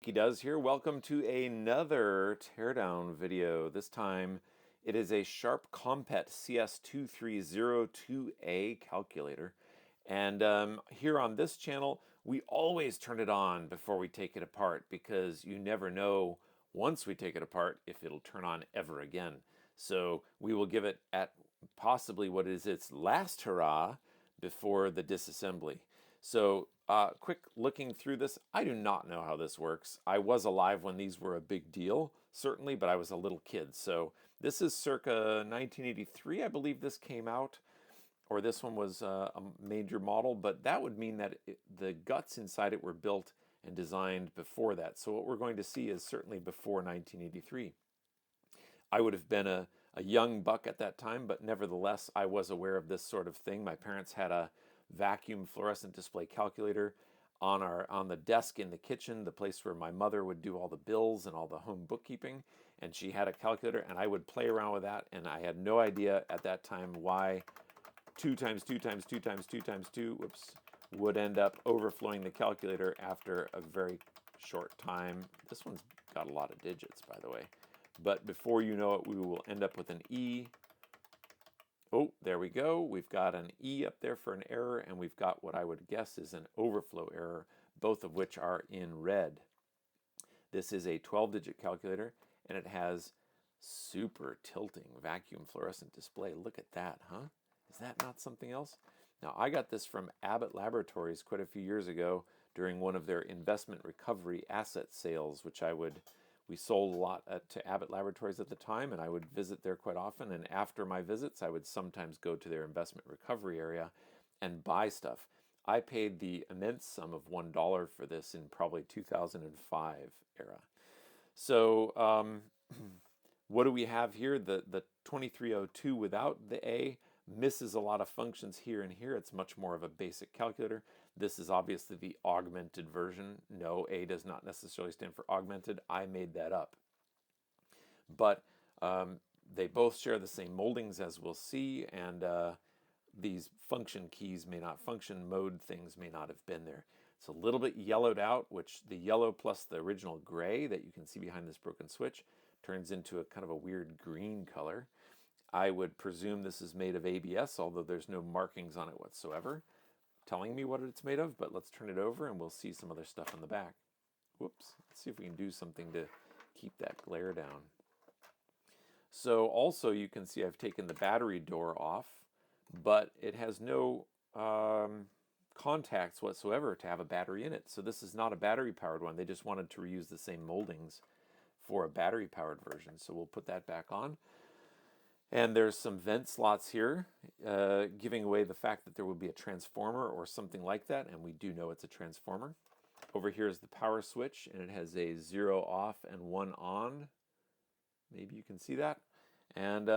Mikey Does here. Welcome to another teardown video. This time it is a Sharp Compet CS2302A calculator. And here on this channel, we always turn it on before we take it apart because you never know once we take it apart if it'll turn on ever again. So we will give it at possibly what is its last hurrah before the disassembly. So quick looking through this, I do not know how this works. I was alive when these were a big deal, certainly, but I was a little kid. So this is circa 1983, I believe this came out, or this one was a major model, but that would mean that the guts inside it were built and designed before that. So what we're going to see is certainly before 1983. I would have been a young buck at that time, but nevertheless, I was aware of this sort of thing. My parents had a vacuum fluorescent display calculator on the desk in the kitchen, the place where my mother would do all the bills and all the home bookkeeping, and she had a calculator, and I would play around with that, and I had no idea at that time why 2 times 2 times 2 times 2 times 2, whoops, would end up overflowing the calculator after a very short time. This one's got a lot of digits, by the way. But before you know it, we will end up with an E. Oh, there we go. We've got an E up there for an error, and we've got what I would guess is an overflow error, both of which are in red. This is a 12-digit calculator, and it has super tilting vacuum fluorescent display. Look at that, huh? Is that not something else? Now, I got this from Abbott Laboratories quite a few years ago during one of their investment recovery asset sales, which we sold a lot to Abbott Laboratories at the time, and I would visit there quite often. And after my visits, I would sometimes go to their investment recovery area and buy stuff. I paid the immense sum of $1 for this in probably 2005 era. So what do we have here? The 2302 without the A misses a lot of functions here and here. It's much more of a basic calculator. This is obviously the augmented version. No, A does not necessarily stand for augmented. I made that up. But they both share the same moldings, as we'll see, and these function keys may not function. Mode things may not have been there. It's a little bit yellowed out, which the yellow plus the original gray that you can see behind this broken switch turns into a kind of a weird green color. I would presume this is made of ABS, although there's no markings on it whatsoever telling me what it's made of, but let's turn it over and we'll see some other stuff on the back. Whoops, let's see if we can do something to keep that glare down. So also you can see I've taken the battery door off, but it has no contacts whatsoever to have a battery in it. So this is not a battery powered one. They just wanted to reuse the same moldings for a battery powered version. So we'll put that back on. And there's some vent slots here, giving away the fact that there will be a transformer or something like that, and we do know it's a transformer. Over here is the power switch, and it has a 0 off and 1 on. Maybe you can see that. And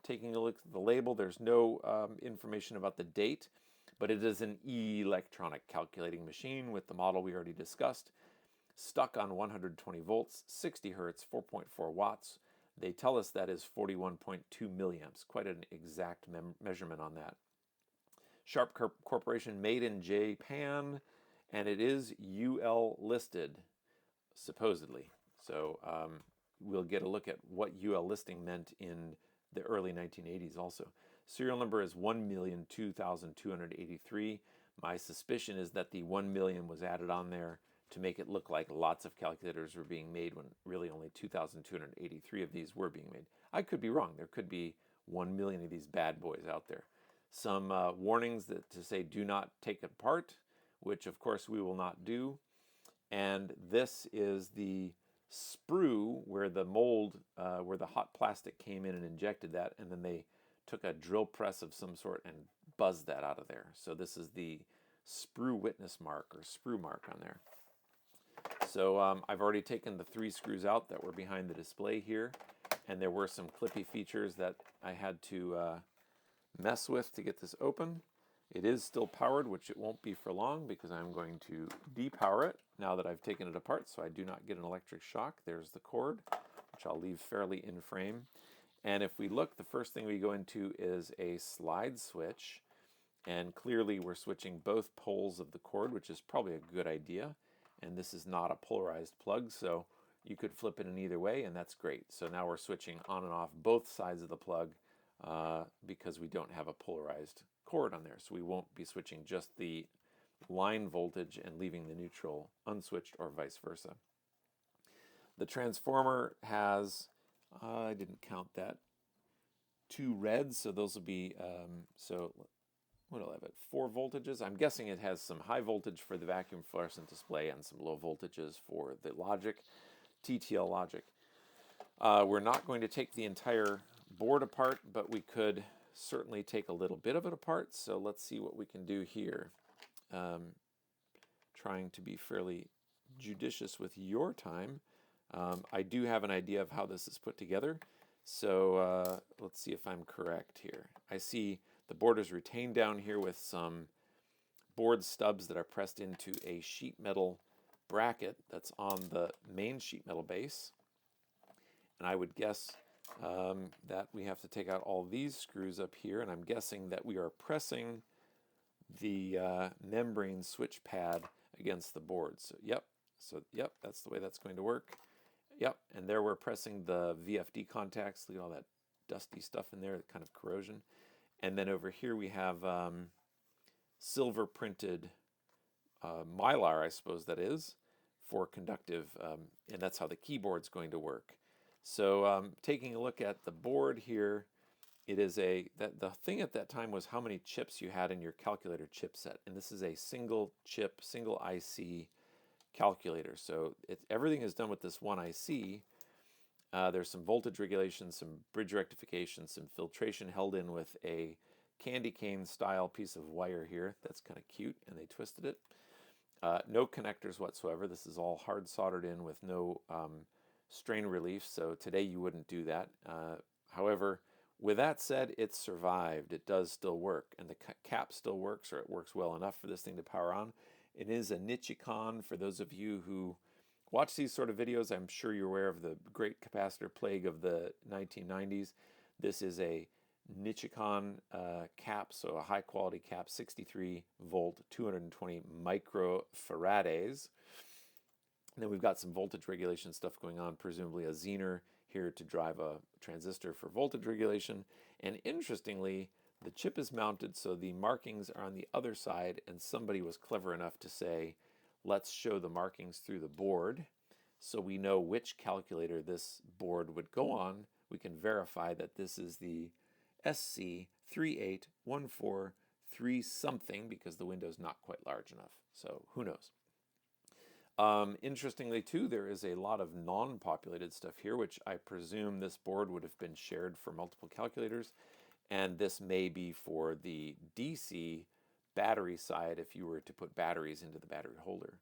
taking a look at the label, there's no information about the date, but it is an electronic calculating machine with the model we already discussed. Stuck on 120 volts, 60 hertz, 4.4 watts. They tell us that is 41.2 milliamps, quite an exact measurement on that. Sharp Corporation, made in Japan, and it is UL listed, supposedly. So we'll get a look at what UL listing meant in the early 1980s also. Serial number is 1,002,283. My suspicion is that the 1 million was added on there to make it look like lots of calculators were being made when really only 2,283 of these were being made. I could be wrong. There could be 1 million of these bad boys out there. Some warnings to say do not take it apart, which of course we will not do. And this is the sprue where the mold, where the hot plastic came in and injected that, and then they took a drill press of some sort and buzzed that out of there. So this is the sprue witness mark or sprue mark on there. So I've already taken the 3 screws out that were behind the display here, and there were some clippy features that I had to mess with to get this open. It is still powered, which it won't be for long because I'm going to depower it now that I've taken it apart so I do not get an electric shock. There's the cord, which I'll leave fairly in frame. And if we look, the first thing we go into is a slide switch, and clearly we're switching both poles of the cord, which is probably a good idea. and this is not a polarized plug, so you could flip it in either way, and that's great. So now we're switching on and off both sides of the plug because we don't have a polarized cord on there. So we won't be switching just the line voltage and leaving the neutral unswitched, or vice versa. The transformer has, I didn't count that, 2 reds, so those will be, so what will I have it, 4 voltages. I'm guessing it has some high voltage for the vacuum fluorescent display and some low voltages for the logic, TTL logic. We're not going to take the entire board apart, but we could certainly take a little bit of it apart. So let's see what we can do here. Trying to be fairly judicious with your time. I do have an idea of how this is put together. So let's see if I'm correct here. I see the board is retained down here with some board stubs that are pressed into a sheet metal bracket that's on the main sheet metal base. And I would guess that we have to take out all these screws up here, and I'm guessing that we are pressing the membrane switch pad against the board. So yep, that's the way that's going to work. Yep, and there we're pressing the VFD contacts. Look at all that dusty stuff in there, kind of corrosion. And then over here we have silver printed mylar, I suppose that is, for conductive, and that's how the keyboard's going to work. So taking a look at the board here, it is the thing at that time was how many chips you had in your calculator chipset, and this is a single chip, single IC calculator. So everything is done with this one IC. There's some voltage regulation, some bridge rectification, some filtration held in with a candy cane style piece of wire here. That's kind of cute, and they twisted it. No connectors whatsoever. This is all hard soldered in with no strain relief, so today you wouldn't do that. However, with that said, it survived. It does still work, and the cap still works, or it works well enough for this thing to power on. It is a Nichicon. For those of you who watch these sort of videos, I'm sure you're aware of the great capacitor plague of the 1990s. This is a Nichicon cap, so a high quality cap, 63 volt, 220 microfarads. And then we've got some voltage regulation stuff going on, presumably a Zener here to drive a transistor for voltage regulation. And interestingly, the chip is mounted so the markings are on the other side, and somebody was clever enough to say, let's show the markings through the board so we know which calculator this board would go on. We can verify that this is the SC38143 something, because the window's not quite large enough. So who knows? Interestingly too, there is a lot of non-populated stuff here, which I presume this board would have been shared for multiple calculators, and this may be for the DC battery side if you were to put batteries into the battery holder.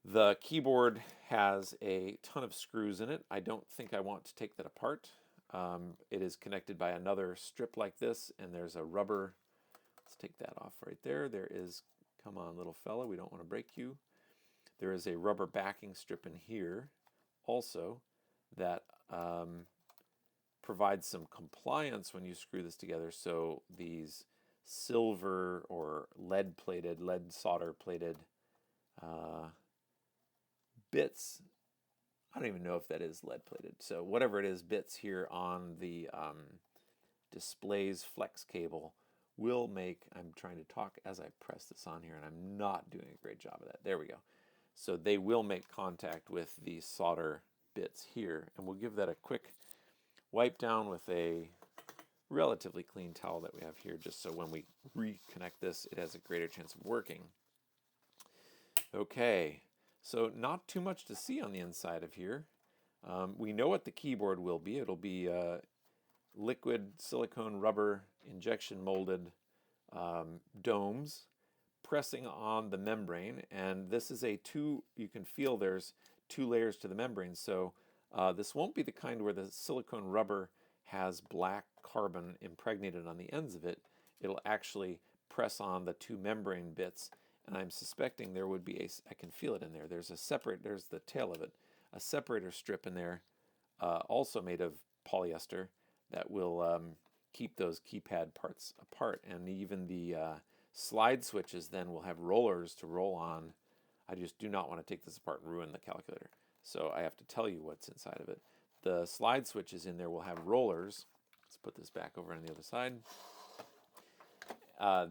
The keyboard has a ton of screws in it. I don't think I want to take that apart. It is connected by another strip like this, and there's a rubber. Let's take that off right there. There is, come on little fella, we don't want to break you. There is a rubber backing strip in here also that provides some compliance when you screw this together. So these silver or lead solder plated bits, I don't even know if that is lead plated. So whatever it is, bits here on the display's flex cable will make, I'm trying to talk as I press this on here, and I'm not doing a great job of that. There we go. So they will make contact with the solder bits here, and we'll give that a quick wipe down with a relatively clean towel that we have here, just so when we reconnect this, it has a greater chance of working. Okay, so not too much to see on the inside of here. We know what the keyboard will be. It'll be liquid silicone rubber injection molded domes pressing on the membrane, and this is you can feel there's 2 layers to the membrane, so this won't be the kind where the silicone rubber has black carbon impregnated on the ends of it. It'll actually press on the 2 membrane bits, and I'm suspecting there would be I can feel it in there. There's the tail of it, a separator strip in there, also made of polyester, that will keep those keypad parts apart, and even the slide switches then will have rollers to roll on. I just do not want to take this apart and ruin the calculator. So I have to tell you what's inside of it. The slide switches in there will have rollers. Let's put this back over on the other side.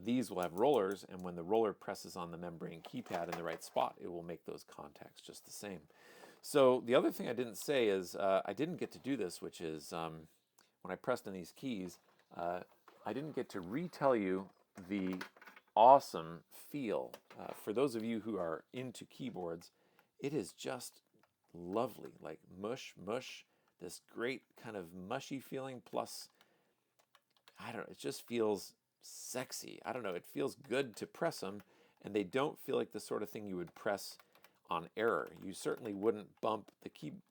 These will have rollers, and when the roller presses on the membrane keypad in the right spot, it will make those contacts just the same. So the other thing I didn't say is I didn't get to do this, which is when I pressed on these keys, I didn't get to retell you the awesome feel. For those of you who are into keyboards, it is just lovely, like mush, this great kind of mushy feeling, plus, I don't know, it just feels sexy. I don't know, it feels good to press them, and they don't feel like the sort of thing you would press on error. You certainly wouldn't bump the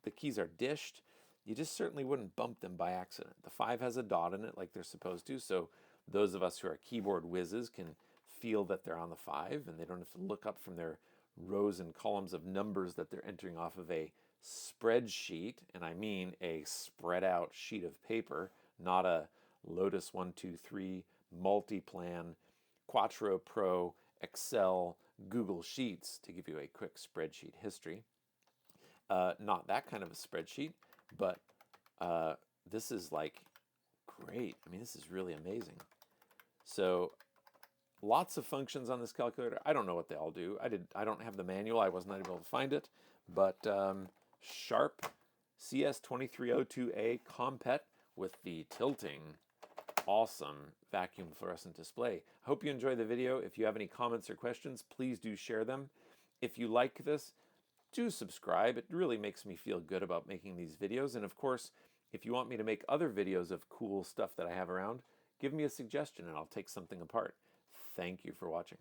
keys are dished. You just certainly wouldn't bump them by accident. The 5 has a dot in it like they're supposed to, so those of us who are keyboard whizzes can feel that they're on the 5, and they don't have to look up from their rows and columns of numbers that they're entering off of a spreadsheet, and I mean a spread out sheet of paper, not a Lotus 123 Multiplan, Quattro Pro, Excel, Google Sheets to give you a quick spreadsheet history. Not that kind of a spreadsheet, but this is like great. I mean, this is really amazing. So lots of functions on this calculator. I don't know what they all do. I don't have the manual. I was not able to find it, but Sharp CS2302A Compet with the tilting awesome vacuum fluorescent display. I hope you enjoy the video. If you have any comments or questions, please do share them. If you like this, do subscribe. It really makes me feel good about making these videos. And of course, if you want me to make other videos of cool stuff that I have around, give me a suggestion and I'll take something apart. Thank you for watching.